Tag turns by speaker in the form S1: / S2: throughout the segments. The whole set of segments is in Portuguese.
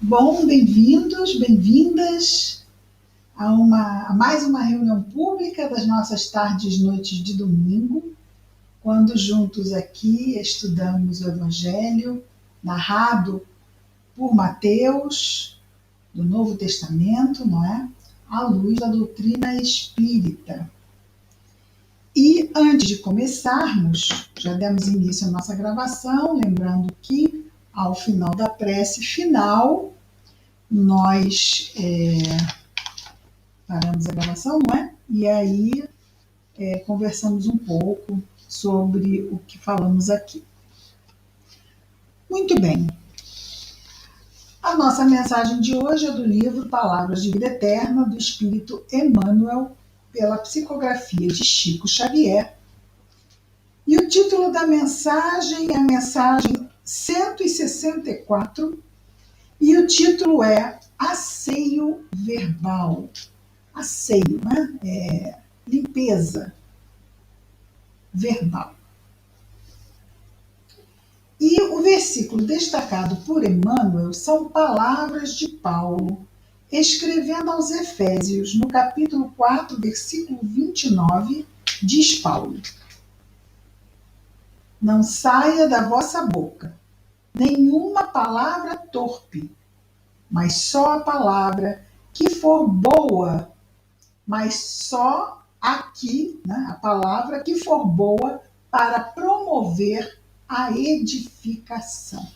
S1: Bom, bem-vindos, bem-vindas a mais uma reunião pública das nossas tardes e noites de domingo, quando juntos aqui estudamos o Evangelho narrado por Mateus, do Novo Testamento, não é? À luz da doutrina espírita. E antes de começarmos, já demos início à nossa gravação, lembrando que ao final da prece final, nós paramos a gravação, não é? E aí conversamos um pouco sobre o que falamos aqui. Muito bem. A nossa mensagem de hoje é do livro Palavras de Vida Eterna, do Espírito Emmanuel, pela psicografia de Chico Xavier. E o título da mensagem é a mensagem 164, e o título é Asseio Verbal. Asseio, né? Limpeza verbal. E o versículo destacado por Emmanuel são palavras de Paulo, escrevendo aos Efésios, no capítulo 4, versículo 29, diz Paulo: Não saia da vossa boca nenhuma palavra torpe, mas só a palavra que for boa, mas só aqui, né, a palavra que for boa para promover a edificação.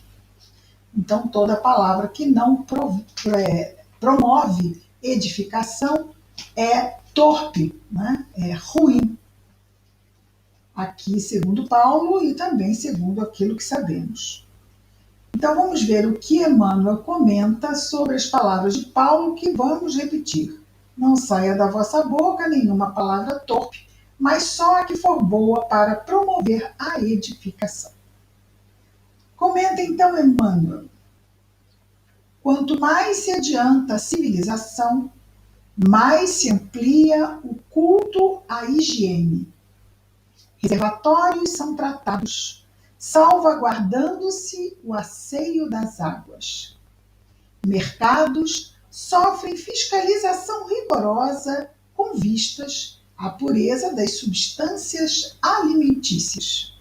S1: Então, toda palavra que não promove edificação é torpe, né? É ruim. Aqui, segundo Paulo, e também segundo aquilo que sabemos. Então, vamos ver o que Emmanuel comenta sobre as palavras de Paulo, que vamos repetir. Não saia da vossa boca nenhuma palavra torpe, mas só a que for boa para promover a edificação. Comenta então Emmanuel: quanto mais se adianta a civilização, mais se amplia o culto à higiene. Reservatórios são tratados, salvaguardando-se o asseio das águas. Mercados sofrem fiscalização rigorosa com vistas à pureza das substâncias alimentícias.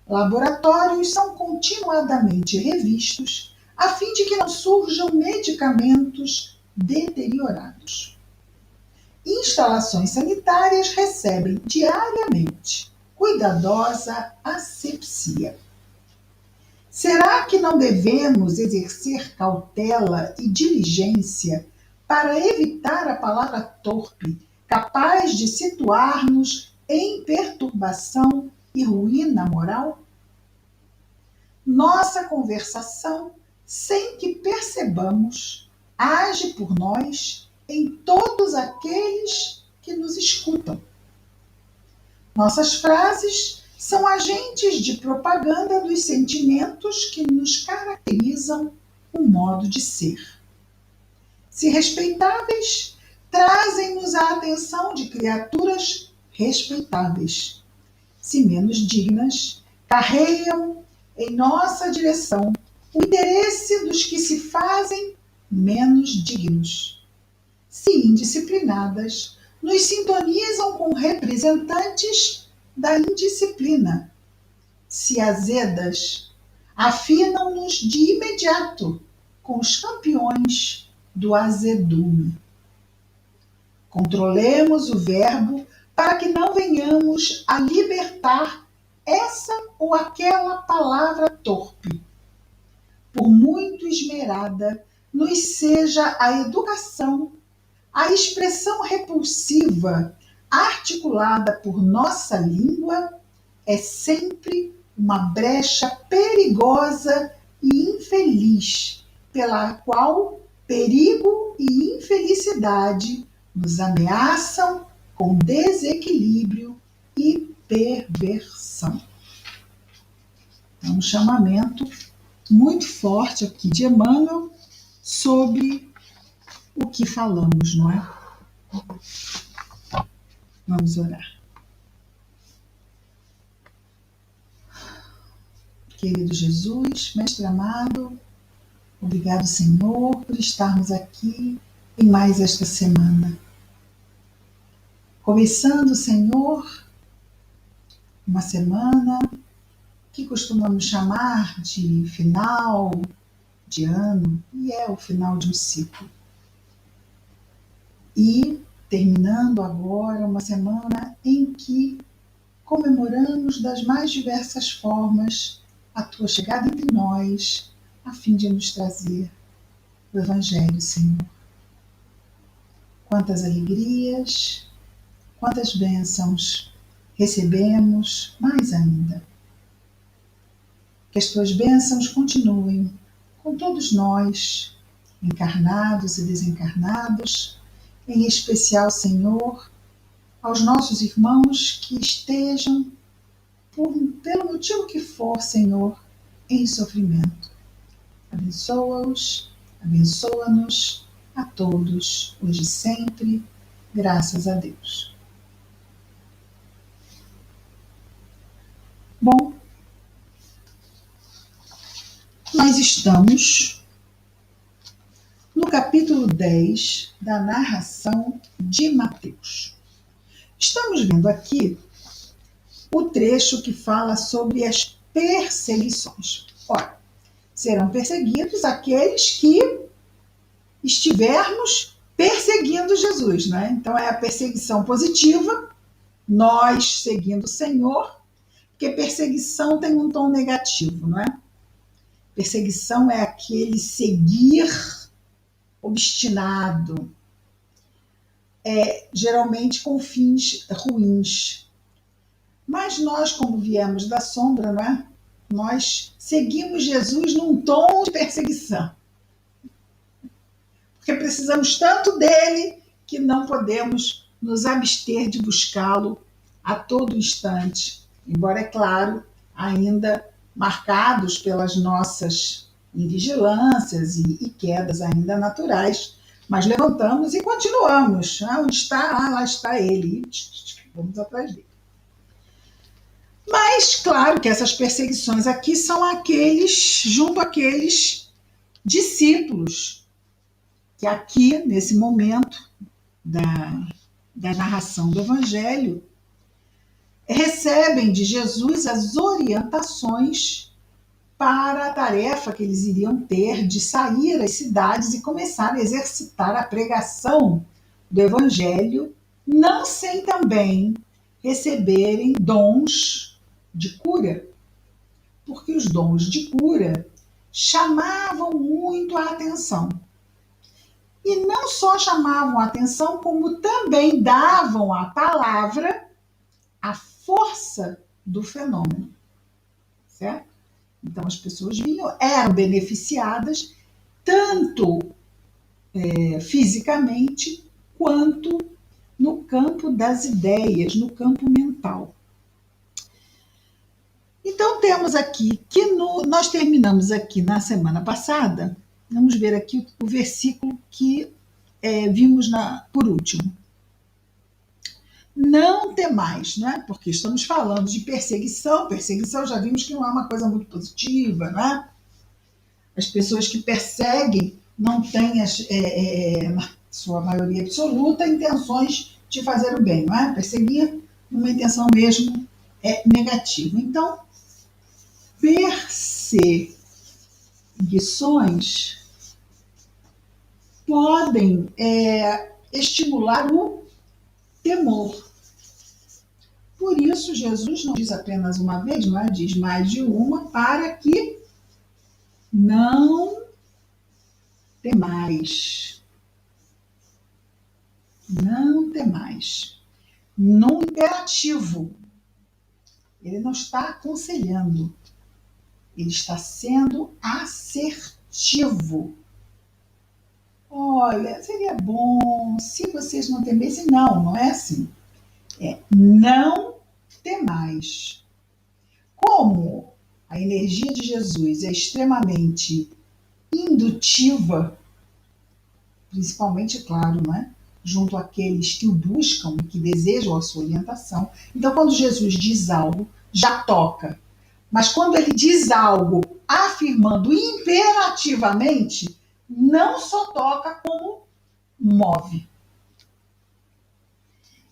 S1: Laboratórios são continuadamente revistos a fim de que não surjam medicamentos deteriorados. Instalações sanitárias recebem diariamente cuidadosa asepsia. Será que não devemos exercer cautela e diligência para evitar a palavra torpe, capaz de situar-nos em perturbação e ruína moral? Nossa conversação, sem que percebamos, age por nós em todos aqueles que nos escutam. Nossas frases são agentes de propaganda dos sentimentos que nos caracterizam o modo de ser. Se respeitáveis, trazem-nos a atenção de criaturas respeitáveis. Se menos dignas, carregam em nossa direção o interesse dos que se fazem menos dignos. Se indisciplinadas, nos sintonizam com representantes da indisciplina. Se azedas, afinam-nos de imediato com os campeões do azedume. Controlemos o verbo para que não venhamos a libertar essa ou aquela palavra torpe. Por muito esmerada nos seja a educação, a expressão repulsiva articulada por nossa língua é sempre uma brecha perigosa e infeliz, pela qual perigo e infelicidade nos ameaçam com desequilíbrio e perversão. É um chamamento muito forte aqui de Emmanuel sobre o que falamos, não é? Vamos orar. Querido Jesus, Mestre amado, Obrigado, Senhor, por estarmos aqui em mais esta semana. Começando, Senhor, uma semana que costumamos chamar de final de ano, e é o final de um ciclo. E terminando agora uma semana em que comemoramos das mais diversas formas a tua chegada entre nós, a fim de nos trazer o Evangelho, Senhor. Quantas alegrias, quantas bênçãos recebemos, mais ainda. Que as tuas bênçãos continuem com todos nós, encarnados e desencarnados, em especial, Senhor, aos nossos irmãos que estejam, pelo motivo que for, Senhor, em sofrimento. Abençoa-os, abençoa-nos a todos, hoje e sempre, graças a Deus. Bom, nós estamos no capítulo 10 da narração de Mateus. Estamos vendo aqui o trecho que fala sobre as perseguições. Ora, serão perseguidos aqueles que estivermos perseguindo Jesus, né? Então é a perseguição positiva, nós seguindo o Senhor, porque perseguição tem um tom negativo, não é? Perseguição é aquele seguir obstinado, geralmente com fins ruins. Mas nós, como viemos da sombra, não é? Nós seguimos Jesus num tom de perseguição. Porque precisamos tanto dele que não podemos nos abster de buscá-lo a todo instante. Embora, é claro, ainda marcados pelas nossas invigilâncias e quedas ainda naturais, mas levantamos e continuamos. Onde está? Lá está ele. Vamos atrás dele. Mas, claro que essas perseguições aqui são junto àqueles discípulos que aqui, nesse momento da narração do Evangelho, recebem de Jesus as orientações para a tarefa que eles iriam ter de sair às cidades e começar a exercitar a pregação do Evangelho, não sem também receberem dons de cura, porque os dons de cura chamavam muito a atenção. E não só chamavam a atenção, como também davam à palavra a força do fenômeno, certo? Então as pessoas vinham, eram beneficiadas tanto fisicamente quanto no campo das ideias, no campo mental. Então temos aqui que nós terminamos aqui na semana passada. Vamos ver aqui o versículo que vimos por último. Não temais, não é? Porque estamos falando de perseguição. Perseguição já vimos que não é uma coisa muito positiva, não é? As pessoas que perseguem não têm, na sua maioria absoluta, intenções de fazer o bem, não é? Perseguir uma intenção mesmo negativa. Então, perseguições podem estimular o temor. Por isso, Jesus não diz apenas uma vez, não é? Diz mais de uma, para que não temais. Não temais. No imperativo. Ele não está aconselhando. Ele está sendo assertivo. Olha, seria bom se vocês não temessem. Não é assim. Não temais. Como a energia de Jesus é extremamente indutiva, principalmente, claro, né, junto àqueles que o buscam e que desejam a sua orientação. Então, quando Jesus diz algo, já toca. Mas quando ele diz algo afirmando imperativamente, não só toca como move.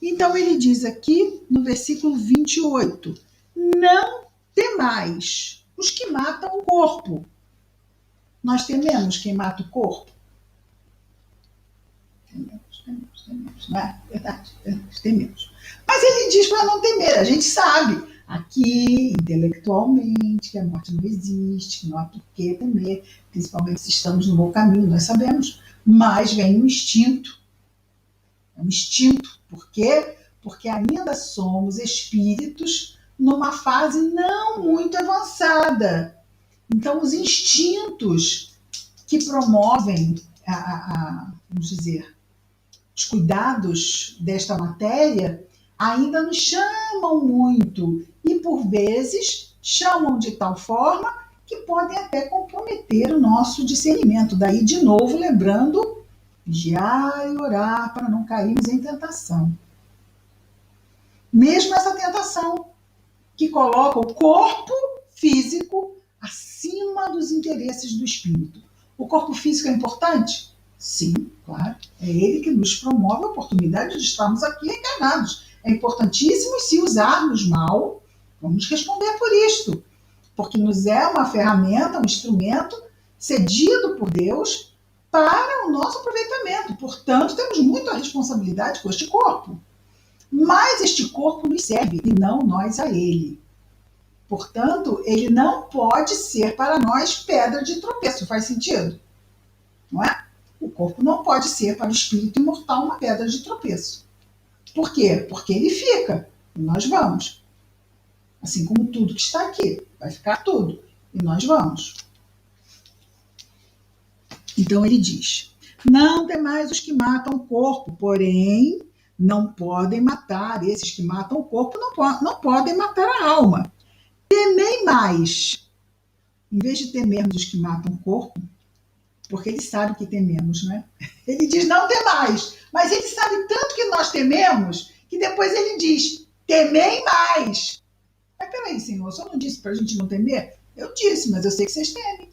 S1: Então ele diz aqui no versículo 28, não temais os que matam o corpo. Nós tememos quem mata o corpo? Tememos, não é? Verdade, tememos. Mas ele diz para não temer, a gente sabe aqui, intelectualmente, que a morte não existe, que não há por que temer, principalmente se estamos no bom caminho, nós sabemos, mas vem um instinto. É um instinto. Por quê? Porque ainda somos espíritos numa fase não muito avançada. Então, os instintos que promovem, vamos dizer, os cuidados desta matéria ainda nos chamam muito e, por vezes, chamam de tal forma que podem até comprometer o nosso discernimento. Daí, de novo, lembrando, vigiar e orar para não cairmos em tentação. Mesmo essa tentação que coloca o corpo físico acima dos interesses do espírito. O corpo físico é importante? Sim, claro. É ele que nos promove a oportunidade de estarmos aqui encarnados. É importantíssimo, se usarmos mal, vamos responder por isto. Porque nos é uma ferramenta, um instrumento cedido por Deus para o nosso aproveitamento. Portanto, temos muita responsabilidade com este corpo. Mas este corpo nos serve e não nós a ele. Portanto, ele não pode ser para nós pedra de tropeço. Faz sentido? Não é? O corpo não pode ser para o espírito imortal uma pedra de tropeço. Por quê? Porque ele fica e nós vamos. Assim como tudo que está aqui. Vai ficar tudo e nós vamos. Então ele diz, não temais os que matam o corpo, porém não podem matar. Esses que matam o corpo não podem matar a alma. Temei mais, em vez de temermos os que matam o corpo, porque ele sabe que tememos, né? Ele diz, não temais, mas ele sabe tanto que nós tememos, que depois ele diz, temei mais. Mas peraí, Senhor, só não disse para a gente não temer? Eu disse, mas eu sei que vocês temem.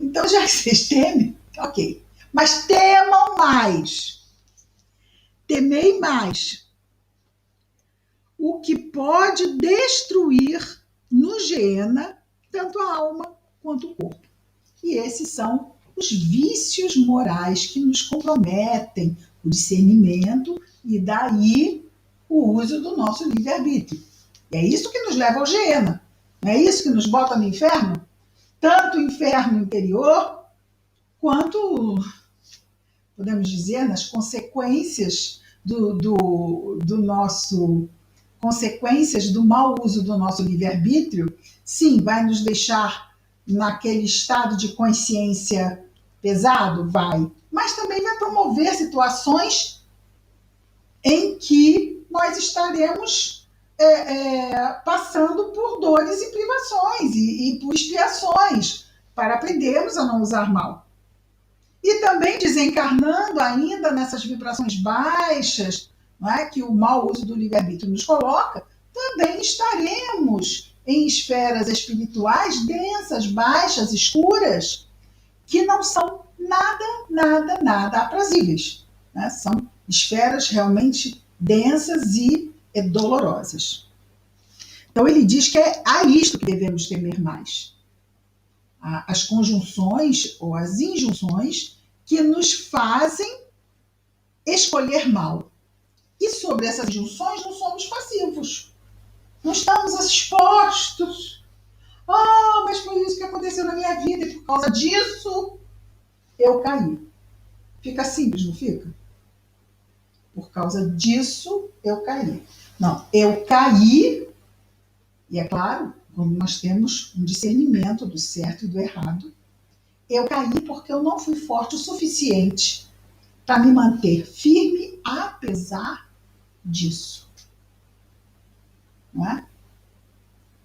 S1: Então, já que vocês temem, ok. Mas temam mais. Temei mais. O que pode destruir no Geena tanto a alma quanto o corpo. E esses são os vícios morais que nos comprometem o discernimento e daí o uso do nosso livre-arbítrio. E é isso que nos leva ao Geena. Não é isso que nos bota no inferno? Tanto o inferno interior quanto, podemos dizer, nas consequências do nosso consequências do mau uso do nosso livre-arbítrio, sim, vai nos deixar naquele estado de consciência pesado? Vai. Mas também vai promover situações em que nós estaremos passando por dores e privações e por expiações para aprendermos a não usar mal. E também desencarnando ainda nessas vibrações baixas, não é, que o mau uso do livre-arbítrio nos coloca, também estaremos em esferas espirituais densas, baixas, escuras, que não são nada aprazíveis. Né? São esferas realmente densas e dolorosas. Então ele diz que é a isto que devemos temer mais. As conjunções ou as injunções que nos fazem escolher mal. E sobre essas injunções não somos passivos. Não estamos expostos. Mas foi isso que aconteceu na minha vida e por causa disso eu caí. Fica simples, não fica? Por causa disso eu caí. Não, eu caí, e é claro, quando nós temos um discernimento do certo e do errado, eu caí porque eu não fui forte o suficiente para me manter firme apesar disso. Não é?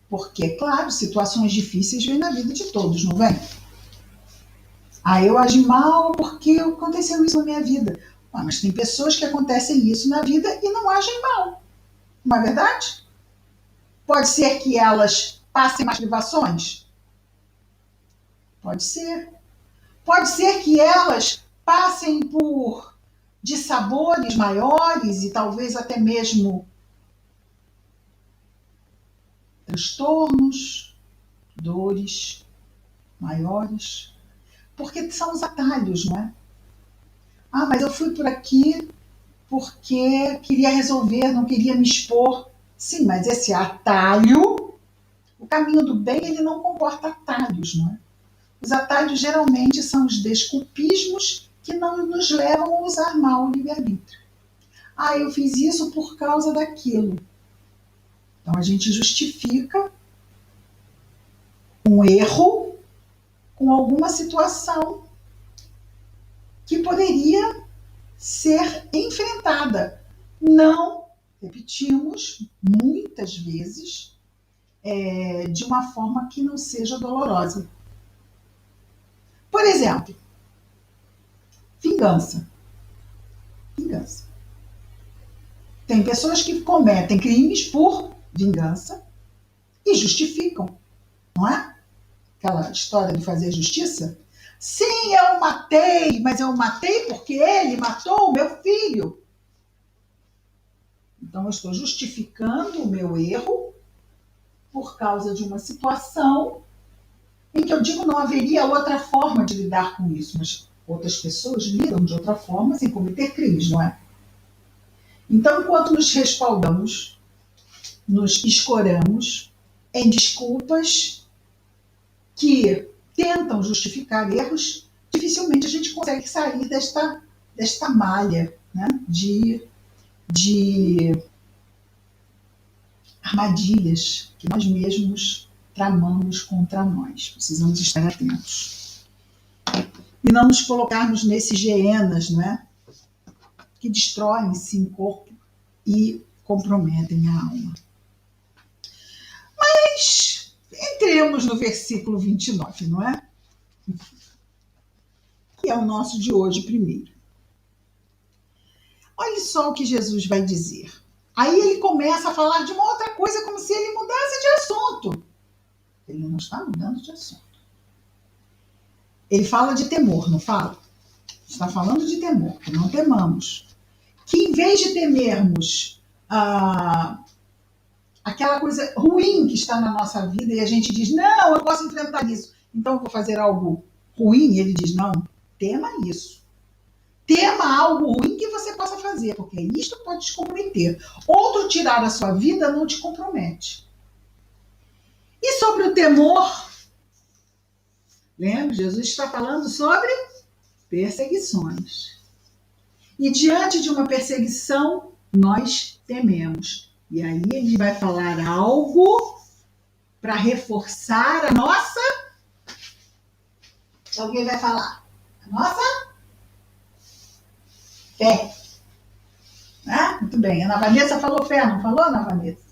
S1: Porque, claro, situações difíceis vêm na vida de todos, não vem? Eu agi mal porque aconteceu isso na minha vida. Mas tem pessoas que acontecem isso na vida e não agem mal. Não é verdade? Pode ser que elas passem mais privações? Pode ser. Pode ser que elas passem por dissabores maiores e talvez até mesmo transtornos, dores maiores, porque são os atalhos, não é? Ah, mas eu fui por aqui porque queria resolver, não queria me expor. Sim, mas esse atalho, o caminho do bem, ele não comporta atalhos, não é? Os atalhos geralmente são os desculpismos que não nos levam a usar mal o livre-arbítrio. Ah, eu fiz isso por causa daquilo. Então a gente justifica um erro com alguma situação que poderia ser enfrentada. Não, repetimos, muitas vezes, de uma forma que não seja dolorosa. Por exemplo, vingança. Vingança. Tem pessoas que cometem crimes por vingança e justificam, não é? Aquela história de fazer justiça. Sim, eu matei, mas eu matei porque ele matou o meu filho. Então eu estou justificando o meu erro por causa de uma situação em que eu digo não haveria outra forma de lidar com isso, mas outras pessoas lidam de outra forma sem cometer crimes, não é? Então, enquanto nos respaldamos, nos escoramos em desculpas que tentam justificar erros, dificilmente a gente consegue sair desta malha, né, de armadilhas que nós mesmos tramamos contra nós. Precisamos estar atentos. E não nos colocarmos nesses hienas, não é? Que destroem sim o corpo e comprometem a alma. Mas entremos no versículo 29, não é? Que é o nosso de hoje primeiro. Olha só o que Jesus vai dizer. Aí ele começa a falar de uma outra coisa, como se ele mudasse de assunto. Ele não está mudando de assunto. Ele fala de temor, não fala? Está falando de temor, que não temamos. Que em vez de temermos aquela coisa ruim que está na nossa vida e a gente diz, não, eu posso enfrentar isso, então eu vou fazer algo ruim, ele diz, não, tema isso. Tema algo ruim que você possa fazer, porque isto pode te comprometer. Outro tirar a sua vida não te compromete. E sobre o temor, lembra? Jesus está falando sobre perseguições. E diante de uma perseguição, nós tememos. E aí ele vai falar algo para reforçar a nossa... Alguém vai falar? A nossa fé. Né? Muito bem. Ana Vanessa falou fé, não falou, Ana Vanessa?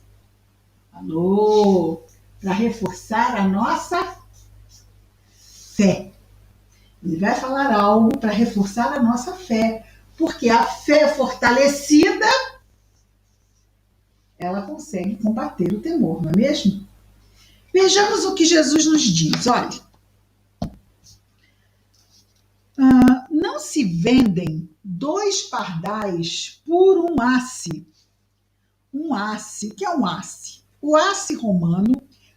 S1: Falou. Para reforçar a nossa fé. Ele vai falar algo para reforçar a nossa fé. Porque a fé fortalecida, ela consegue combater o temor, não é mesmo? Vejamos o que Jesus nos diz. Olha, não se vendem 2 pardais por um asse. Um asse, o que é um asse? O asse romano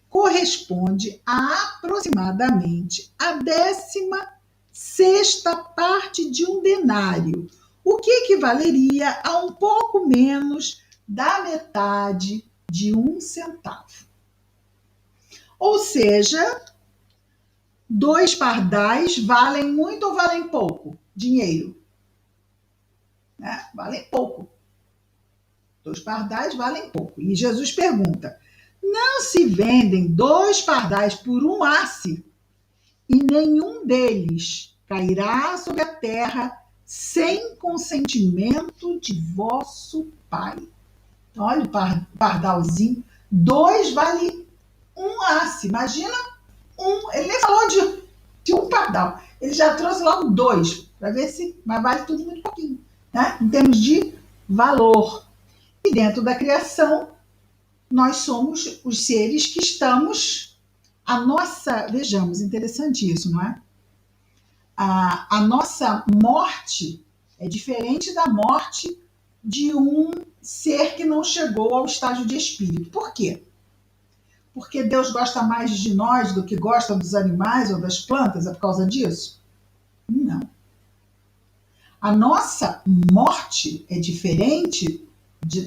S1: corresponde a aproximadamente a 16ª parte de um denário, o que equivaleria a um pouco menos da metade de 1 centavo. Ou seja, 2 pardais valem muito ou valem pouco? Dinheiro. Né? Valem pouco. 2 pardais valem pouco. E Jesus pergunta, não se vendem 2 pardais por um asse, e nenhum deles cairá sobre a terra sem consentimento de vosso Pai. Então, olha o pardalzinho. 2 vale um asse. Imagina ele nem falou de um pardal. Ele já trouxe logo 2, para ver se vale tudo muito pouquinho. Né? Em termos de valor. E dentro da criação, nós somos os seres que estamos, vejamos, interessante isso, não é? A nossa morte é diferente da morte de um ser que não chegou ao estágio de espírito. Por quê? Porque Deus gosta mais de nós do que gosta dos animais ou das plantas? É por causa disso? Não. A nossa morte é diferente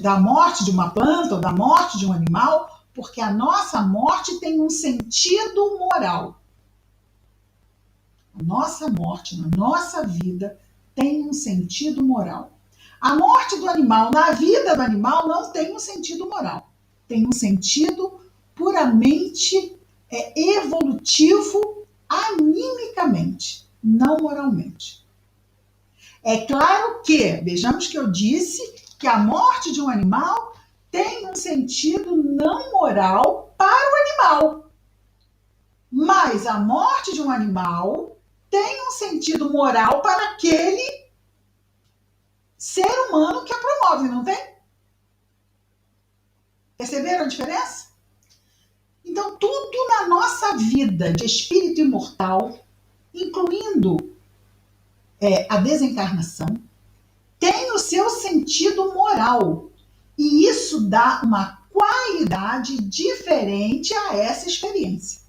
S1: da morte de uma planta ou da morte de um animal, porque a nossa morte tem um sentido moral. A nossa morte, na nossa vida, tem um sentido moral. A morte do animal, na vida do animal, não tem um sentido moral. Tem um sentido puramente evolutivo, animicamente, não moralmente. É claro que, vejamos que eu disse que a morte de um animal tem um sentido não moral para o animal. Mas a morte de um animal tem um sentido moral para aquele ser humano que a promove, não tem? Perceberam a diferença? Então, tudo na nossa vida de espírito imortal, incluindo a desencarnação, tem o seu sentido moral. E isso dá uma qualidade diferente a essa experiência.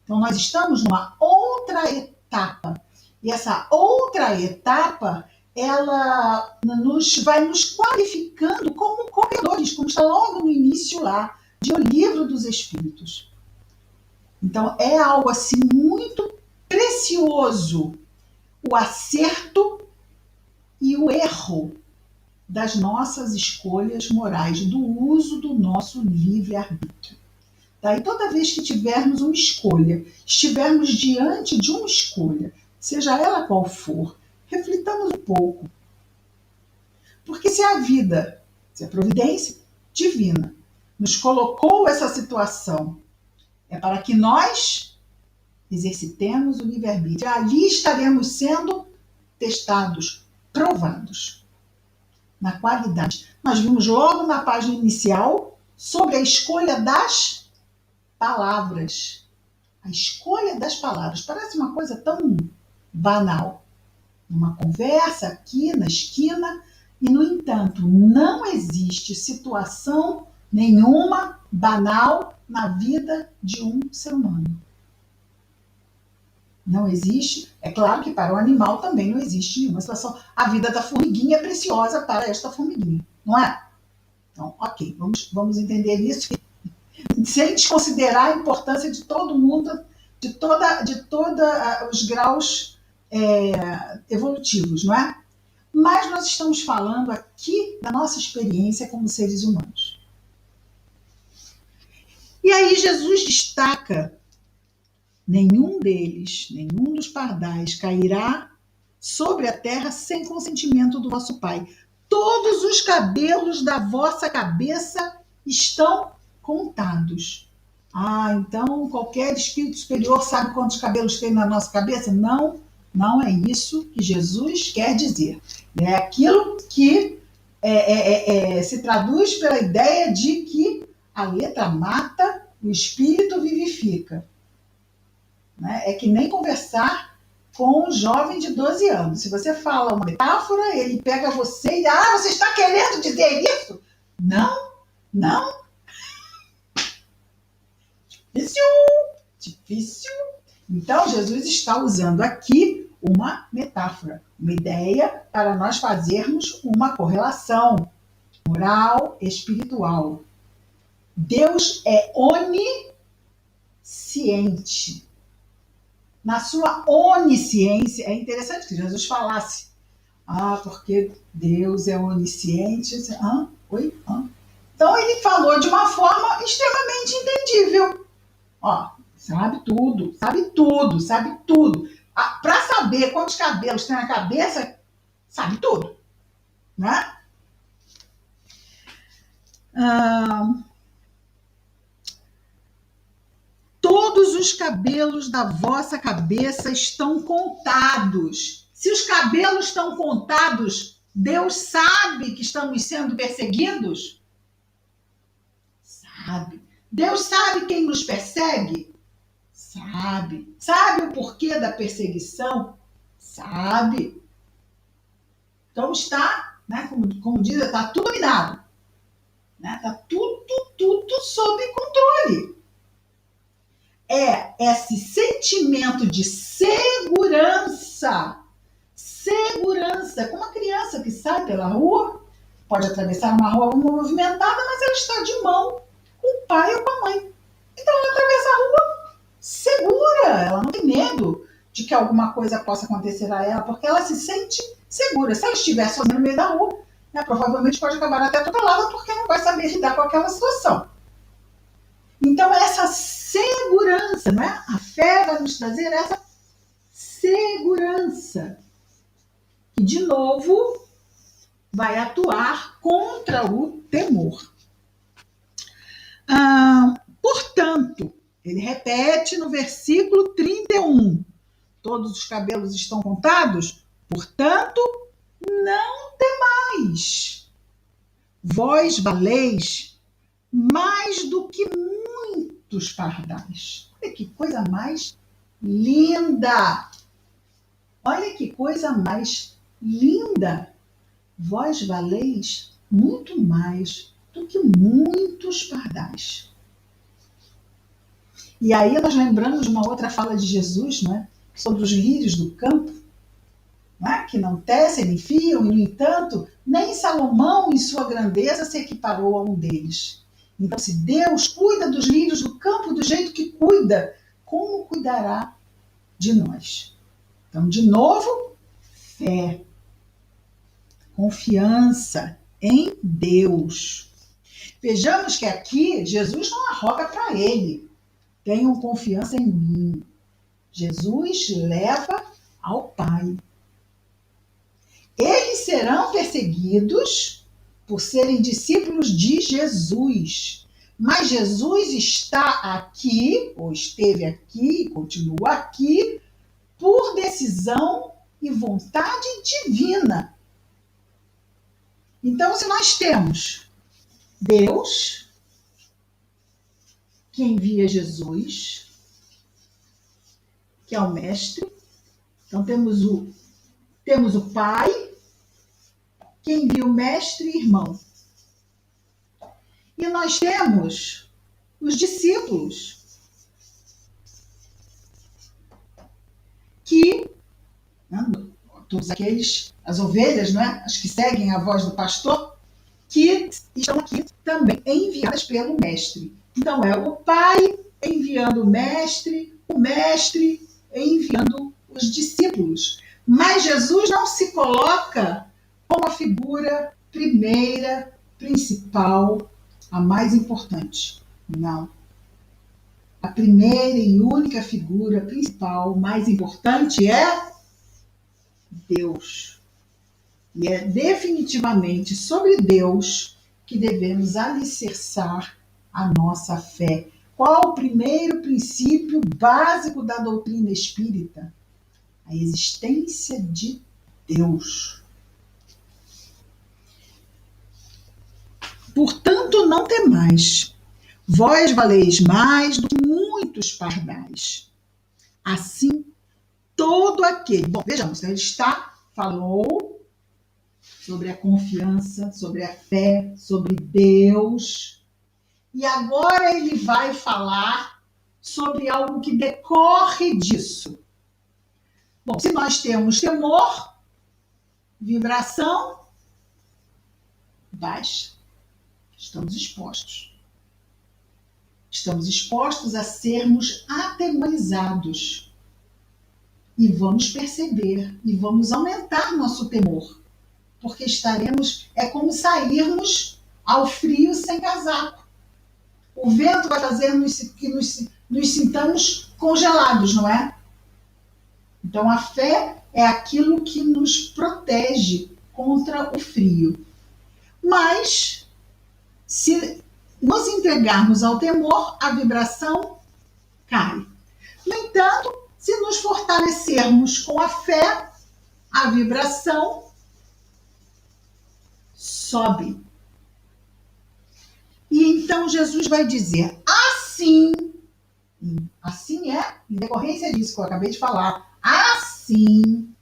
S1: Então, nós estamos numa outra etapa. E essa outra etapa, ela vai nos qualificando como corredores, como está logo no início lá, de O Livro dos Espíritos. Então, é algo assim muito precioso o acerto e o erro das nossas escolhas morais, do uso do nosso livre-arbítrio. Daí, toda vez que tivermos uma escolha, estivermos diante de uma escolha, seja ela qual for, reflitamos um pouco. Porque se a vida, se a providência divina nos colocou essa situação, é para que nós exercitemos o livre-arbítrio. Ali estaremos sendo testados, provados na qualidade. Nós vimos logo na página inicial sobre a escolha das palavras. A escolha das palavras. Parece uma coisa tão banal. Uma conversa aqui na esquina, e, no entanto, não existe situação nenhuma banal na vida de um ser humano. Não existe. É claro que para o animal também não existe nenhuma situação. A vida da formiguinha é preciosa para esta formiguinha, não é? Então, ok, vamos entender isso sem desconsiderar a importância de todo mundo, de toda os graus evolutivos, não é? Mas nós estamos falando aqui da nossa experiência como seres humanos. E aí Jesus destaca: nenhum deles, nenhum dos pardais cairá sobre a terra sem consentimento do vosso Pai. Todos os cabelos da vossa cabeça estão contados. Ah, então qualquer espírito superior sabe quantos cabelos tem na nossa cabeça? Não, não é isso que Jesus quer dizer. É aquilo que se traduz pela ideia de que a letra mata, o espírito vivifica. É que nem conversar com um jovem de 12 anos. Se você fala uma metáfora, ele pega você e você está querendo dizer isso? Não, não. Difícil. Então, Jesus está usando aqui uma metáfora, uma ideia para nós fazermos uma correlação moral, espiritual. Deus é onisciente. Na sua onisciência, é interessante que Jesus falasse: porque Deus é onisciente. Oi? Então ele falou de uma forma extremamente entendível. Sabe tudo, sabe tudo, sabe tudo. Para saber quantos cabelos tem na cabeça, sabe tudo, né? Todos os cabelos da vossa cabeça estão contados. Se os cabelos estão contados, Deus sabe que estamos sendo perseguidos? Sabe. Deus sabe quem nos persegue? Sabe. Sabe o porquê da perseguição? Sabe. Então está, né, como diz, está tudo dominado. Né? Está tudo sob controle. É esse sentimento de segurança. Segurança. Como uma criança que sai pela rua, pode atravessar uma rua movimentada, mas ela está de mão com o pai ou com a mãe. Então ela atravessa a rua segura. Ela não tem medo de que alguma coisa possa acontecer a ela, porque ela se sente segura. Se ela estiver sozinha no meio da rua, né, provavelmente pode acabar até atropelada, porque não vai saber lidar com aquela situação. Então, essa segurança, né? A fé vai nos trazer essa segurança, que, de novo, vai atuar contra o temor. Portanto, ele repete no versículo 31, todos os cabelos estão contados? Portanto, não temais. Vós valeis mais do que muitos pardais. Olha que coisa mais linda! Olha que coisa mais linda! Vós valeis muito mais do que muitos pardais. E aí nós lembramos de uma outra fala de Jesus, não é? Sobre os lírios do campo, não é? Que não tecem nem fiam, e, no entanto, nem Salomão, em sua grandeza, se equiparou a um deles. Então, se Deus cuida dos lírios do campo do jeito que cuida, como cuidará de nós? Então, de novo, fé, confiança em Deus. Vejamos que aqui Jesus não arroga para ele: tenham confiança em mim. Jesus leva ao Pai. Eles serão perseguidos por serem discípulos de Jesus. Mas Jesus está aqui, ou esteve aqui, continua aqui, por decisão e vontade divina. Então, se nós temos Deus, que envia Jesus, que é o Mestre, então temos o Pai, que envia o Mestre e irmão. E nós temos os discípulos, que, né, todos aqueles, as ovelhas, né, as que seguem a voz do pastor, que estão aqui também enviadas pelo Mestre. Então é o Pai enviando o Mestre enviando os discípulos. Mas Jesus não se coloca como a figura primeira, principal, a mais importante. Não. A primeira e única figura principal, mais importante, é Deus. E é definitivamente sobre Deus que devemos alicerçar a nossa fé. Qual o primeiro princípio básico da doutrina espírita? A existência de Deus. Portanto, não temais. Vós valeis mais do que muitos pardais. Assim, todo aquele... Bom, vejamos, ele falou sobre a confiança, sobre a fé, sobre Deus. E agora ele vai falar sobre algo que decorre disso. Bom, se nós temos temor, vibração baixa, estamos expostos. Estamos expostos a sermos atemorizados. E vamos perceber, e vamos aumentar nosso temor. Porque é como sairmos ao frio sem casaco. O vento vai fazer que nos sintamos congelados, não é? Então, a fé é aquilo que nos protege contra o frio. Mas, se nos entregarmos ao temor, a vibração cai. No entanto, se nos fortalecermos com a fé, a vibração sobe. E Então Jesus vai dizer, assim é, em decorrência disso que eu acabei de falar, assim,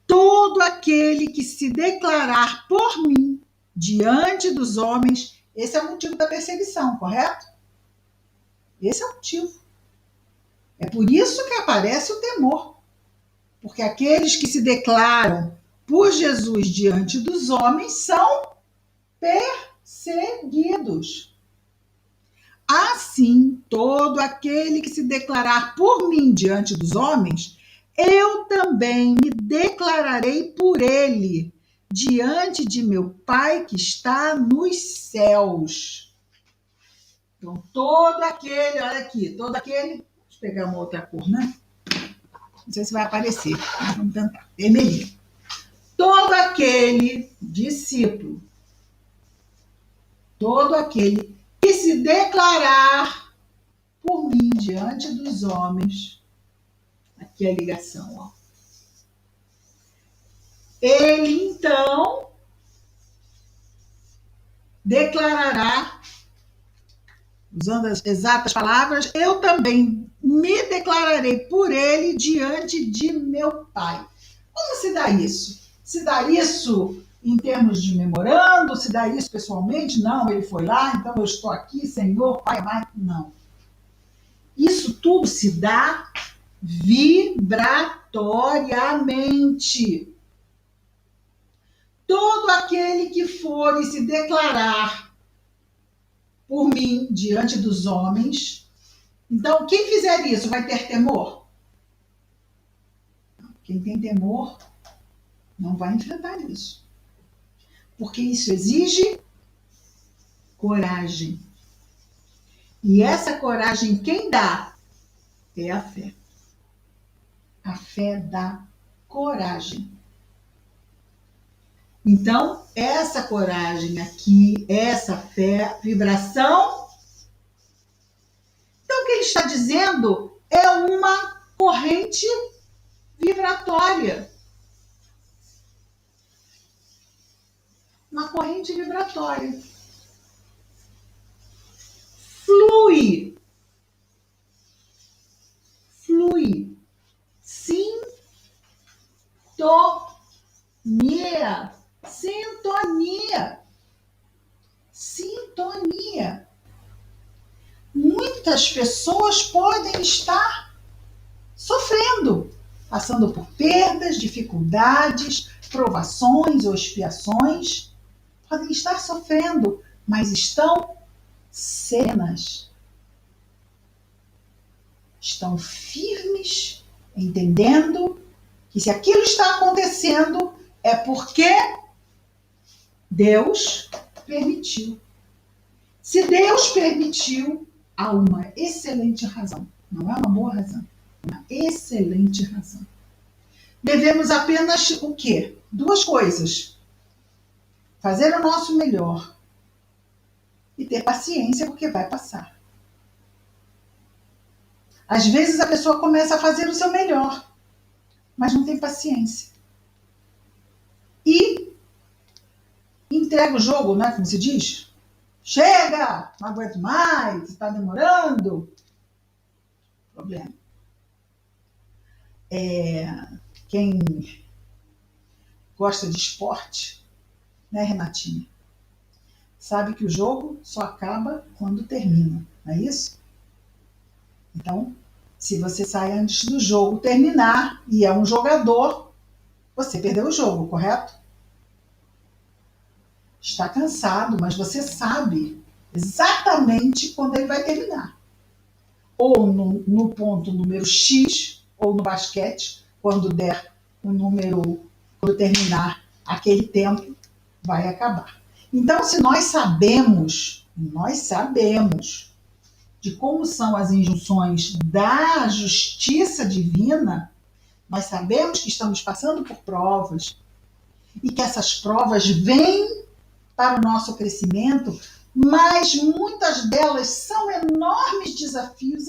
S1: todo aquele que se declarar por mim diante dos homens, esse é o motivo da perseguição, correto? Esse é o motivo. É por isso que aparece o temor. Porque aqueles que se declaram por Jesus diante dos homens são perseguidos. Assim, todo aquele que se declarar por mim diante dos homens, eu também me declararei por ele diante de meu Pai que está nos céus. Então, todo aquele, olha aqui, todo aquele, deixa eu pegar uma outra cor, né? Não sei se vai aparecer, mas vamos tentar. Vermelhinho. Todo aquele discípulo, todo aquele que se declarar por mim diante dos homens, aqui é a ligação, ó. Ele então declarará, usando as exatas palavras, eu também me declararei por ele diante de meu Pai. Como se dá isso? Se dá isso em termos de memorando? Se dá isso pessoalmente? Não, ele foi lá, então eu estou aqui, Senhor, Pai, Mãe. Não. Isso tudo se dá vibratoriamente. Todo aquele que for e se declarar por mim diante dos homens, então quem fizer isso vai ter temor? Quem tem temor não vai enfrentar isso. Porque isso exige coragem. E essa coragem quem dá é a fé. A fé dá coragem. Então, essa coragem aqui, essa fé, vibração. Então, o que ele está dizendo é uma corrente vibratória. Uma corrente vibratória. Flui. Flui. Sintonia. Sintonia. Sintonia. Muitas pessoas podem estar sofrendo, passando por perdas, dificuldades, provações ou expiações. Podem estar sofrendo, mas estão serenas. Estão firmes, entendendo que se aquilo está acontecendo é porque Deus permitiu. Se Deus permitiu, há uma excelente razão. Não é uma boa razão, é uma excelente razão. Devemos apenas o quê? Duas coisas. Fazer o nosso melhor e ter paciência, porque vai passar. Às vezes a pessoa começa a fazer o seu melhor, mas não tem paciência. E entrega o jogo, né? Como se diz. Chega! Não aguento mais, está demorando. Problema. Quem gosta de esporte, né, Renatinha? Sabe que o jogo só acaba quando termina, não é isso? Então, se você sai antes do jogo terminar e é um jogador, você perdeu o jogo, correto? Está cansado, mas você exatamente quando ele vai terminar. Ou no ponto número X, ou no basquete, quando der o número, quando terminar aquele tempo, vai acabar. Então, se nós sabemos de como são as injunções da justiça divina, nós sabemos que estamos passando por provas e que essas provas vêm para o nosso crescimento, mas muitas delas são enormes desafios.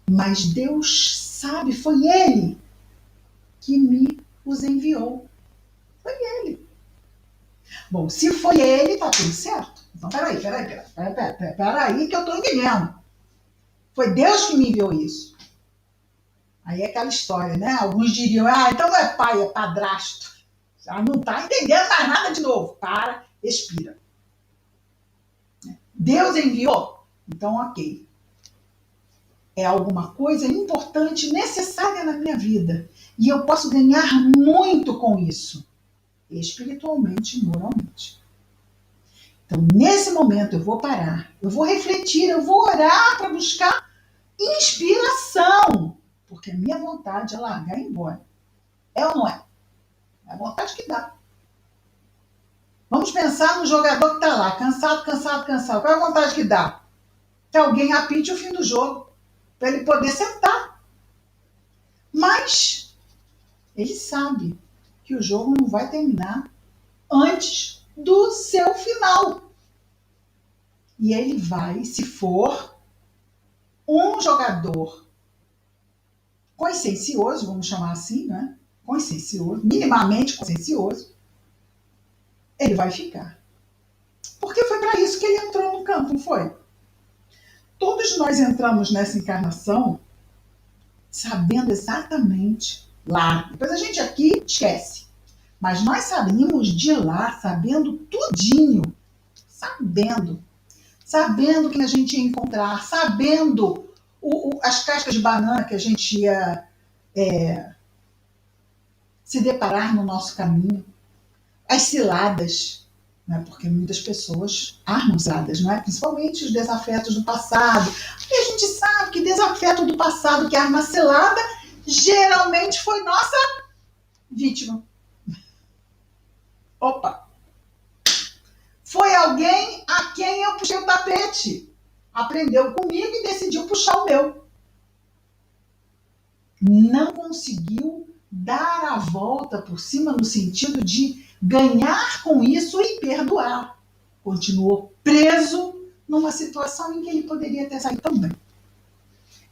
S1: Mas Deus sabe, foi Ele que me os enviou. Foi Ele. Bom, se foi ele, tá tudo certo. Então, peraí, que eu tô entendendo. Foi Deus que me enviou isso. Aí é aquela história, né? Alguns diriam, então não é pai, é padrasto. Já não tá entendendo mais nada de novo. Para, respira. Deus enviou? Então, ok. É alguma coisa importante, necessária na minha vida. E eu posso ganhar muito com isso. Espiritualmente e moralmente. Então, nesse momento, eu vou parar. Eu vou refletir, eu vou orar para buscar inspiração. Porque a minha vontade é largar e ir embora. É ou não é? É a vontade que dá. Vamos pensar no jogador que está lá, cansado. Qual é a vontade que dá? Que alguém apite o fim do jogo, para ele poder sentar. Mas ele sabe que o jogo não vai terminar antes do seu final. E ele vai, se for um jogador consciencioso, vamos chamar assim, né? Consciencioso, minimamente consciencioso, ele vai ficar. Porque foi para isso que ele entrou no campo, não foi? Todos nós entramos nessa encarnação sabendo exatamente lá. Depois a gente aqui esquece. Mas nós saímos de lá sabendo tudinho. Sabendo que a gente ia encontrar, sabendo as cascas de banana que a gente ia se deparar no nosso caminho, as ciladas, né? Porque muitas pessoas armam ciladas, não é? Principalmente os desafetos do passado. E a gente sabe que desafeto do passado que arma cilada geralmente foi nossa vítima. Opa! Foi alguém a quem eu puxei o tapete. Aprendeu comigo e decidiu puxar o meu. Não conseguiu dar a volta por cima no sentido de ganhar com isso e perdoar. Continuou preso numa situação em que ele poderia ter saído também.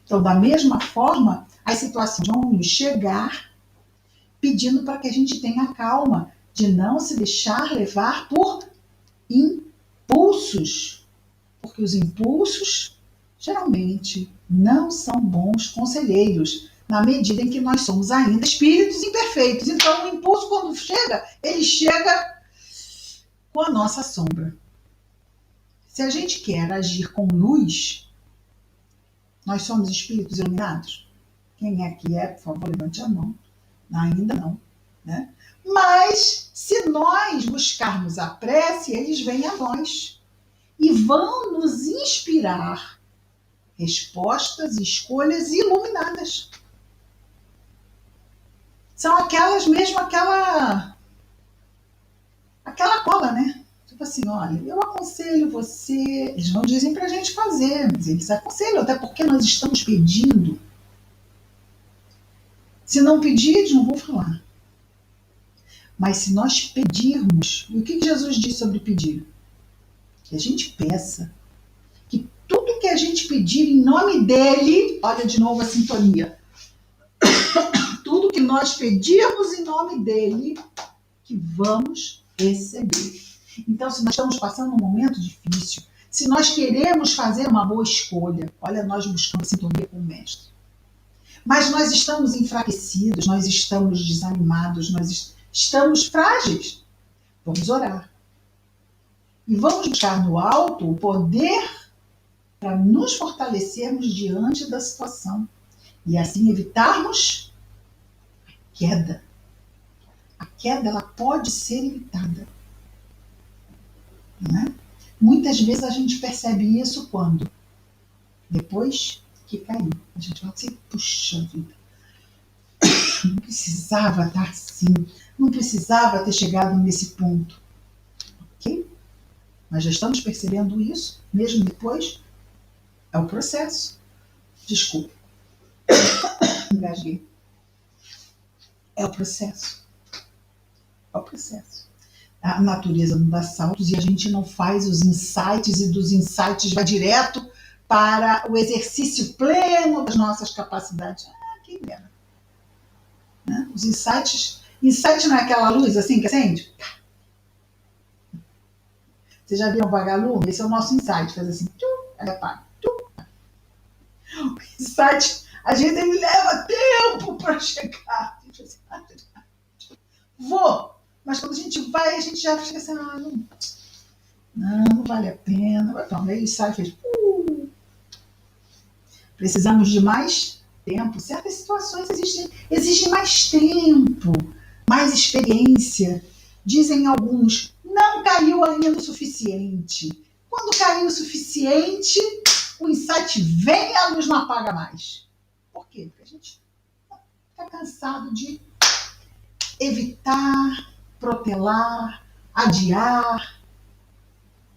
S1: Então, da mesma forma, as situações vão nos chegar pedindo para que a gente tenha calma de não se deixar levar por impulsos. Porque os impulsos, geralmente, não são bons conselheiros, na medida em que nós somos ainda espíritos imperfeitos. Então, o impulso, quando chega, ele chega com a nossa sombra. Se a gente quer agir com luz, nós somos espíritos iluminados? Quem aqui é, por favor, levante a mão. Ainda não, né? Mas, se nós buscarmos a prece, eles vêm a nós e vão nos inspirar respostas e escolhas iluminadas. São aquelas mesmo, aquela cola, né? Tipo assim, olha, eu aconselho você... Eles não dizem pra gente fazer, mas eles aconselham, até porque nós estamos pedindo. Se não pedir, eles não vão falar. Mas se nós pedirmos... E o que Jesus diz sobre pedir? Que a gente peça. Que tudo que a gente pedir em nome dele... Olha de novo a sintonia. Tudo que nós pedirmos em nome dele, que vamos receber. Então, se nós estamos passando um momento difícil, se nós queremos fazer uma boa escolha, olha, nós buscamos sintonia com o mestre. Mas nós estamos enfraquecidos, nós estamos desanimados, nós estamos frágeis. Vamos orar. E vamos buscar no alto o poder para nos fortalecermos diante da situação. E assim evitarmos a queda. A queda, ela pode ser evitada. Não é? Muitas vezes a gente percebe isso quando? Depois que caiu. A gente fala assim, puxa vida, não precisava estar assim, não precisava ter chegado nesse ponto. Ok? Mas já estamos percebendo isso, mesmo depois? É o processo. Desculpe. Engasguei. É o processo. É o processo. A natureza não dá saltos e a gente não faz os insights e dos insights vai direto para o exercício pleno das nossas capacidades. Quem dera. Né? Os insights não é aquela luz assim que acende? Vocês já viram vagalume? Esse é o nosso insight, faz assim, aí apaga. O insight, às vezes ele leva tempo para chegar. A gente fala assim, vou, mas quando a gente vai, a gente já fica assim, não vale a pena. Então, aí sai e fez, precisamos de mais tempo. Certas situações exigem mais tempo, mais experiência. Dizem alguns, não caiu ainda o suficiente. Quando caiu o suficiente, o insight vem e a luz não apaga mais. Por quê? Porque a gente está cansado de evitar, protelar, adiar.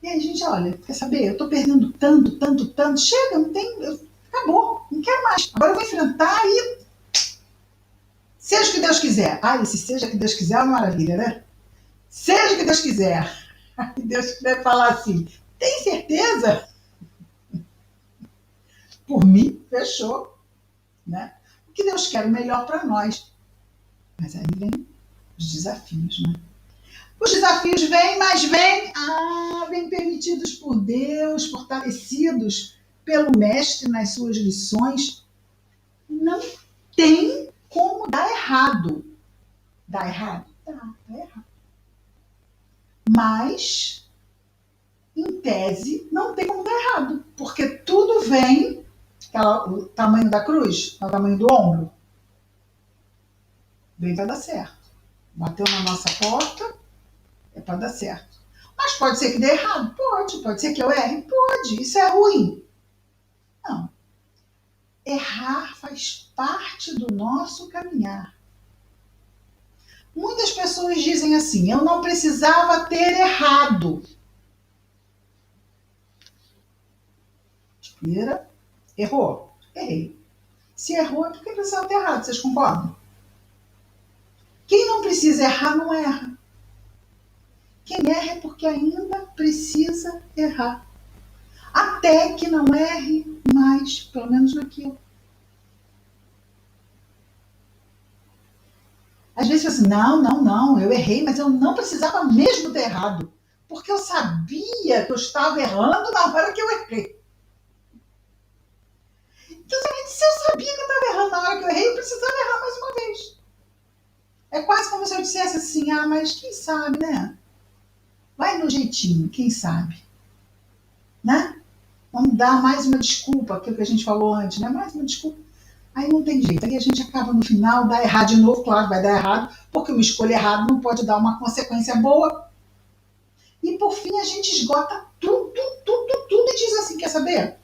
S1: E aí a gente, olha, quer saber? Eu estou perdendo tanto. Chega, não tem. Acabou, não quero mais. Agora eu vou enfrentar e seja o que Deus quiser. Esse seja o que Deus quiser é uma maravilha, né? Seja o que Deus quiser. Aí Deus vai falar assim, tem certeza? Por mim, fechou. Né? O que Deus quer o melhor para nós. Mas aí vem os desafios, né? Os desafios vêm, mas vêm permitidos por Deus, fortalecidos pelo Mestre nas suas lições. Não tem como dar errado. Dá errado? Dá errado. Mas, em tese, não tem como dar errado. Porque tudo vem, o tamanho da cruz, o tamanho do ombro, vem para dar certo. Bateu na nossa porta, é para dar certo. Mas pode ser que dê errado? Pode ser que eu erre? Pode. Isso é ruim? Não. Errar faz parte do nosso caminhar. Muitas pessoas dizem assim, eu não precisava ter errado. Respira. Errou? Errei. Se errou, é porque precisava ter errado. Vocês concordam? Quem não precisa errar, não erra. Quem erra é porque ainda precisa errar. Até que não erre mais, pelo menos naquilo. Às vezes você assim, não, eu errei, mas eu não precisava mesmo ter errado. Porque eu sabia que eu estava errando na hora que eu errei. Então, se eu sabia que eu estava errando na hora que eu errei, eu precisava errar mais uma vez. É quase como se eu dissesse assim, mas quem sabe, né? Vai no jeitinho, quem sabe. Né? Vamos dar mais uma desculpa, aquilo que a gente falou antes, né? Mais uma desculpa. Aí não tem jeito. Aí a gente acaba no final, dá errado de novo, claro, vai dar errado, porque uma escolha errada não pode dar uma consequência boa. E por fim a gente esgota tudo e diz assim, quer saber?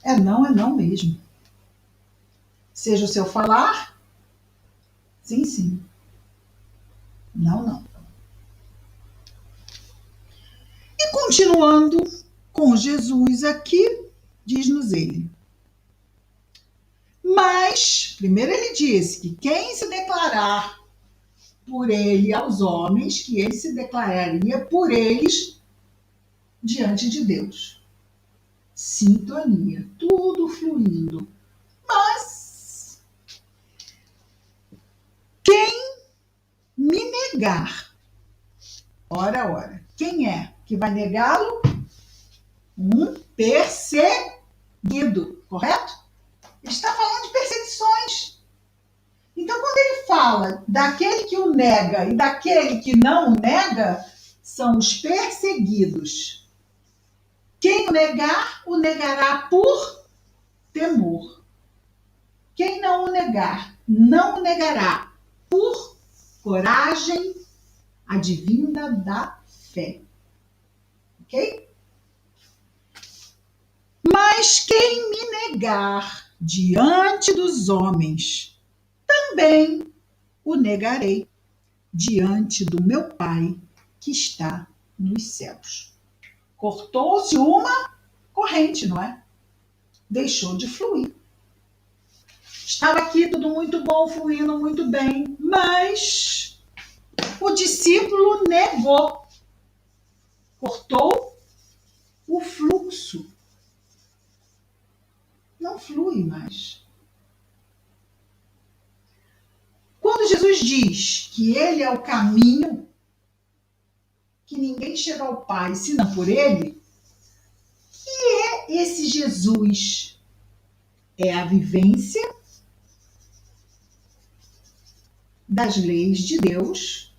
S1: É não mesmo. Seja o seu falar, sim. Não. E continuando com Jesus aqui, diz-nos ele. Mas, primeiro ele disse que quem se declarar por ele aos homens, que ele se declararia por eles diante de Deus. Sintonia, tudo fluindo. Mas quem me negar, ora, quem é que vai negá-lo? Um perseguido, correto? Ele está falando de perseguições. Então, quando ele fala daquele que o nega e daquele que não o nega, são os perseguidos. Quem o negar, o negará por temor. Quem não o negar, não o negará por coragem advinda da fé. Ok? Mas quem me negar diante dos homens, também o negarei diante do meu Pai que está nos céus. Cortou-se uma corrente, não é? Deixou de fluir. Estava aqui tudo muito bom, fluindo muito bem, mas o discípulo negou. Cortou o fluxo. Não flui mais. Quando Jesus diz que ele é o caminho, que ninguém chega ao Pai senão por ele, que é esse Jesus? É a vivência das leis de Deus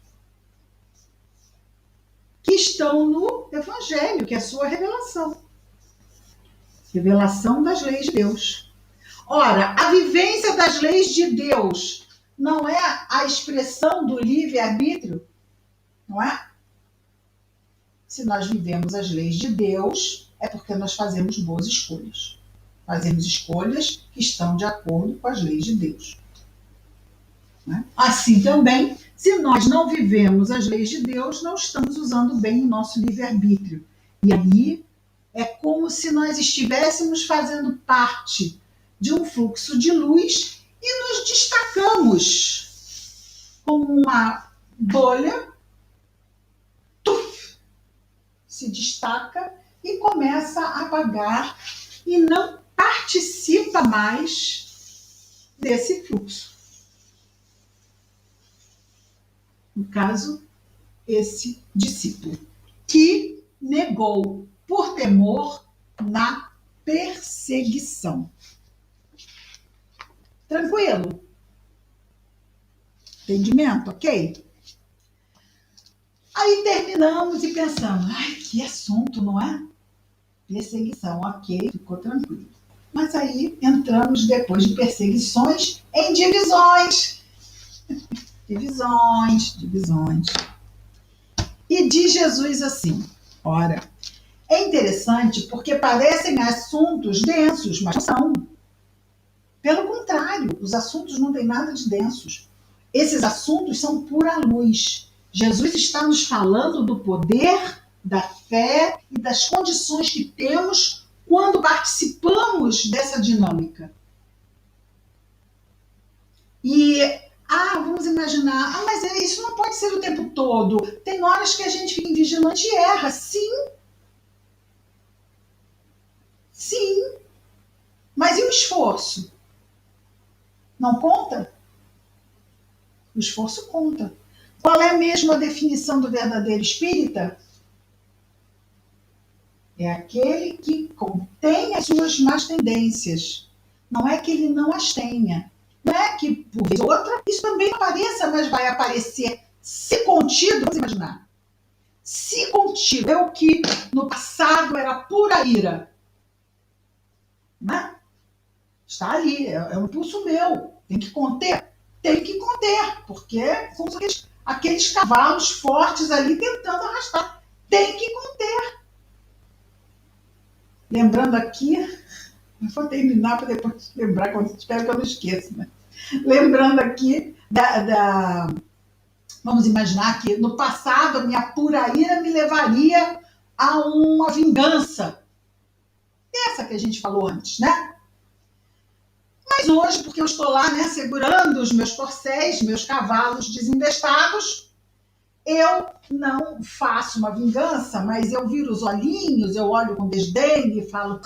S1: que estão no Evangelho, que é a sua revelação. Revelação das leis de Deus. Ora, a vivência das leis de Deus não é a expressão do livre-arbítrio? Não é? Se nós vivemos as leis de Deus, é porque nós fazemos boas escolhas. Fazemos escolhas que estão de acordo com as leis de Deus. Não é? Assim também, se nós não vivemos as leis de Deus, não estamos usando bem o nosso livre-arbítrio. E aí é como se nós estivéssemos fazendo parte de um fluxo de luz e nos destacamos como uma bolha, se destaca e começa a apagar e não participa mais desse fluxo. No caso, esse discípulo que negou por temor na perseguição. Tranquilo? Entendimento, ok? Aí terminamos e pensamos, ai, que assunto, não é? Perseguição, ok, ficou tranquilo. Mas aí entramos, depois de perseguições, em divisões. Divisões. E diz Jesus assim, ora, é interessante porque parecem assuntos densos, mas não são. Pelo contrário, os assuntos não têm nada de densos. Esses assuntos são pura luz. Jesus está nos falando do poder, da fé e das condições que temos quando participamos dessa dinâmica. E, vamos imaginar, mas isso não pode ser o tempo todo. Tem horas que a gente fica vigilante e erra. Sim. Mas e o esforço? Não conta? O esforço conta. Qual é mesmo a definição do verdadeiro espírita? É aquele que contém as suas más tendências. Não é que ele não as tenha. Não é que, por vez ou outra, isso também apareça, mas vai aparecer se contido, vamos imaginar. Se contido é o que no passado era pura ira. Né? Está ali, é um impulso meu. Tem que conter? Tem que conter, porque somos aqueles cavalos fortes ali tentando arrastar. Tem que conter. Lembrando aqui, vou terminar para depois lembrar, espero que eu não esqueça, né? Lembrando aqui vamos imaginar que no passado a minha pura ira me levaria a uma vingança. Essa que a gente falou antes, né? Mas hoje, porque eu estou lá, né, segurando os meus corcéis, meus cavalos desembestados, eu não faço uma vingança, mas eu viro os olhinhos, eu olho com desdém e falo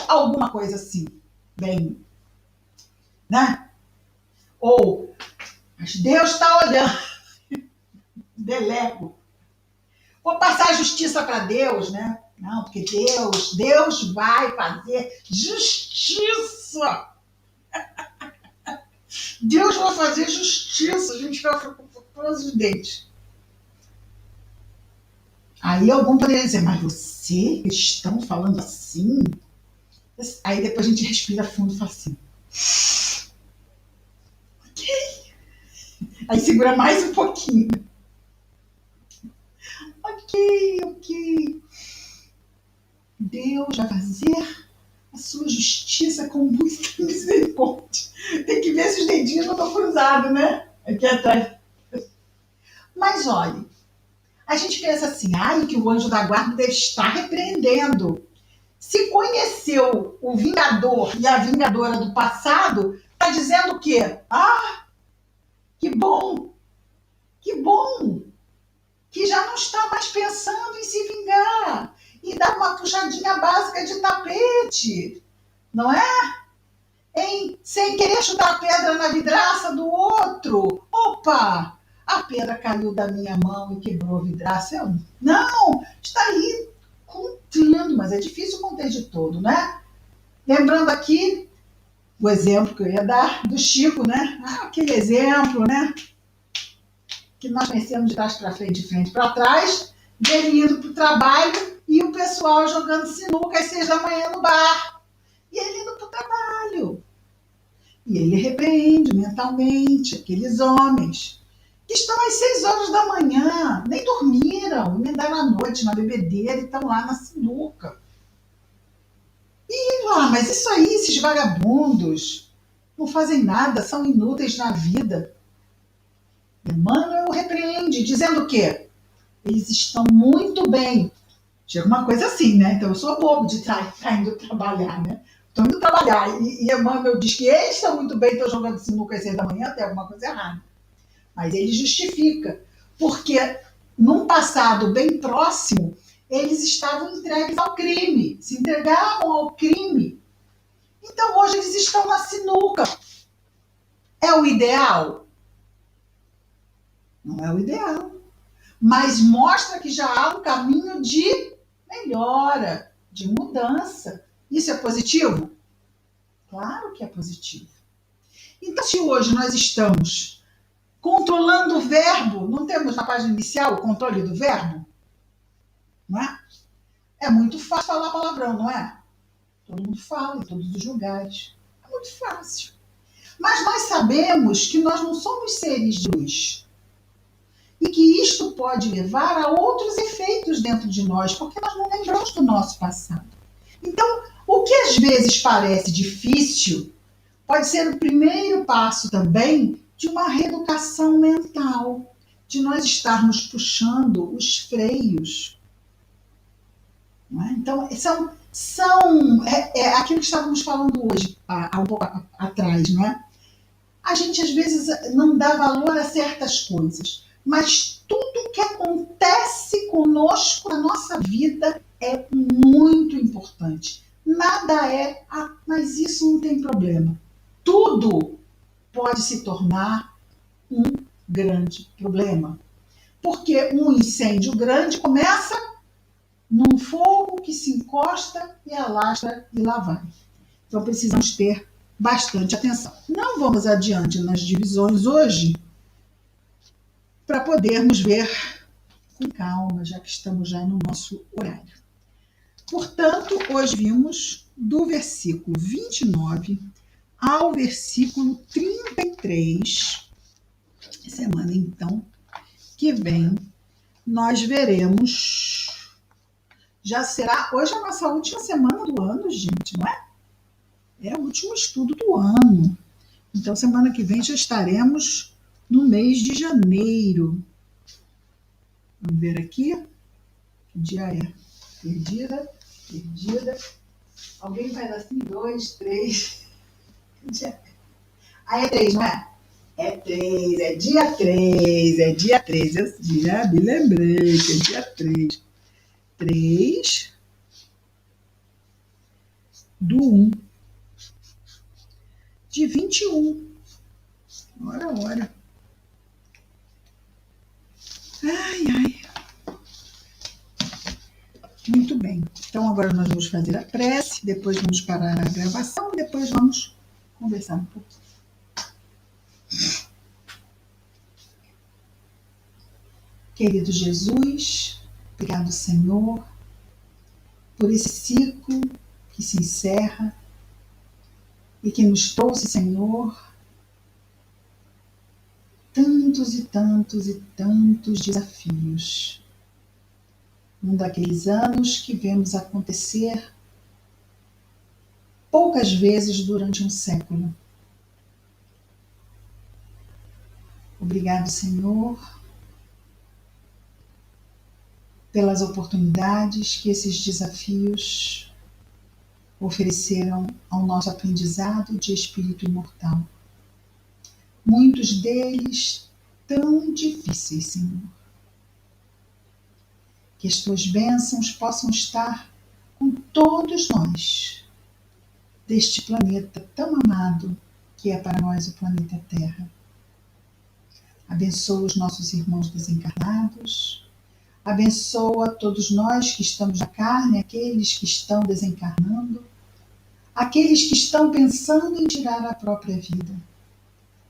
S1: alguma coisa assim, bem, né? Ou, mas Deus está olhando, delego. Vou passar a justiça para Deus, né? Não, porque Deus vai fazer justiça. Deus vai fazer justiça. A gente vai ficar com todos os dentes. Aí algum poderia dizer, mas você, cristão, falando assim? Aí depois a gente respira fundo e fala assim. Ok. Aí segura mais um pouquinho. Ok. Deus vai fazer a sua justiça com muita misericórdia. Tem que ver se os dedinhos não estão cruzados, né? Aqui atrás. Mas olha, a gente pensa assim, que o anjo da guarda deve estar repreendendo. Se conheceu o vingador e a vingadora do passado, está dizendo o quê? Que bom! Que já não está mais pensando em se vingar e dar uma puxadinha básica de tapete, não é? Sem querer chutar a pedra na vidraça do outro. Opa! a pedra caiu da minha mão e quebrou a vidraça. Não, está aí contendo, mas é difícil conter de todo, né? Lembrando aqui o exemplo que eu ia dar do Chico, né? Aquele exemplo, né? Que nós conhecemos de trás para frente, de frente para trás, dele indo para o trabalho e o pessoal jogando sinuca às 6 da manhã no bar. E ele indo para o trabalho. E ele repreende mentalmente aqueles homens que estão às 6 horas da manhã, nem dormiram, emendaram a noite na bebedeira e estão lá na sinuca. E lá, mas isso aí, esses vagabundos, não fazem nada, são inúteis na vida. Emmanuel repreende, dizendo o quê? Eles estão muito bem. Chega uma coisa assim, né? Então eu sou bobo de estar indo trabalhar, né? Estou indo trabalhar e Emmanuel diz que eles estão muito bem, estão jogando sinuca às 6 da manhã, tem alguma coisa errada. Mas ele justifica, porque num passado bem próximo, eles estavam entregues ao crime, se entregavam ao crime. Então hoje eles estão na sinuca. É o ideal? Não é o ideal. Mas mostra que já há um caminho de melhora, de mudança. Isso é positivo? Claro que é positivo. Então, se hoje nós estamos controlando o verbo, não temos na página inicial o controle do verbo? Não é? É muito fácil falar palavrão, não é? Todo mundo fala em todos os lugares. É muito fácil. Mas nós sabemos que nós não somos seres de luz. E que isto pode levar a outros efeitos dentro de nós, porque nós não lembramos do nosso passado. Então, o que às vezes parece difícil, pode ser o primeiro passo também de uma reeducação mental, de nós estarmos puxando os freios. Não é? Então, é aquilo que estávamos falando hoje, há um pouco atrás, não é? A gente às vezes não dá valor a certas coisas, mas tudo que acontece conosco na nossa vida é muito importante. Nada é, mas isso não tem problema. Tudo pode se tornar um grande problema. Porque um incêndio grande começa num fogo que se encosta e alastra e lá vai. Então precisamos ter bastante atenção. Não vamos adiante nas divisões hoje para podermos ver com calma, já que estamos já no nosso horário. Portanto, hoje vimos do versículo 29 ao versículo 33. Semana, então, que vem, nós veremos. Já será hoje a nossa última semana do ano, gente, não é? É o último estudo do ano. Então, semana que vem já estaremos no mês de janeiro. Vamos ver aqui. Que dia é? Perdida. Alguém faz assim? 2, 3. É 3, não é? É 3, é dia 3, é dia 3. Eu já me lembrei que é dia 3. 3 do 1 de 21. Ora. Ai. Muito bem. Então agora nós vamos fazer a prece, depois vamos parar a gravação e depois vamos conversar um pouco. Querido Jesus, obrigado, Senhor, por esse ciclo que se encerra e que nos trouxe, Senhor, tantos e tantos desafios. Um daqueles anos que vemos acontecer poucas vezes durante um século. Obrigado, Senhor, pelas oportunidades que esses desafios ofereceram ao nosso aprendizado de espírito imortal. Muitos deles tão difíceis, Senhor. Que as tuas bênçãos possam estar com todos nós, deste planeta tão amado que é para nós o planeta Terra. Abençoa os nossos irmãos desencarnados. Abençoa todos nós que estamos na carne, aqueles que estão desencarnando, aqueles que estão pensando em tirar a própria vida,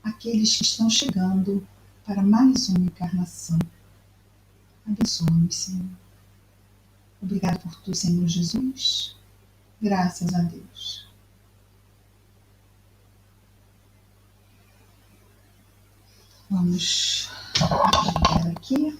S1: aqueles que estão chegando para mais uma encarnação. Abençoa-nos, Senhor. Obrigado por tu, Senhor Jesus. Graças a Deus. Vamos ver aqui.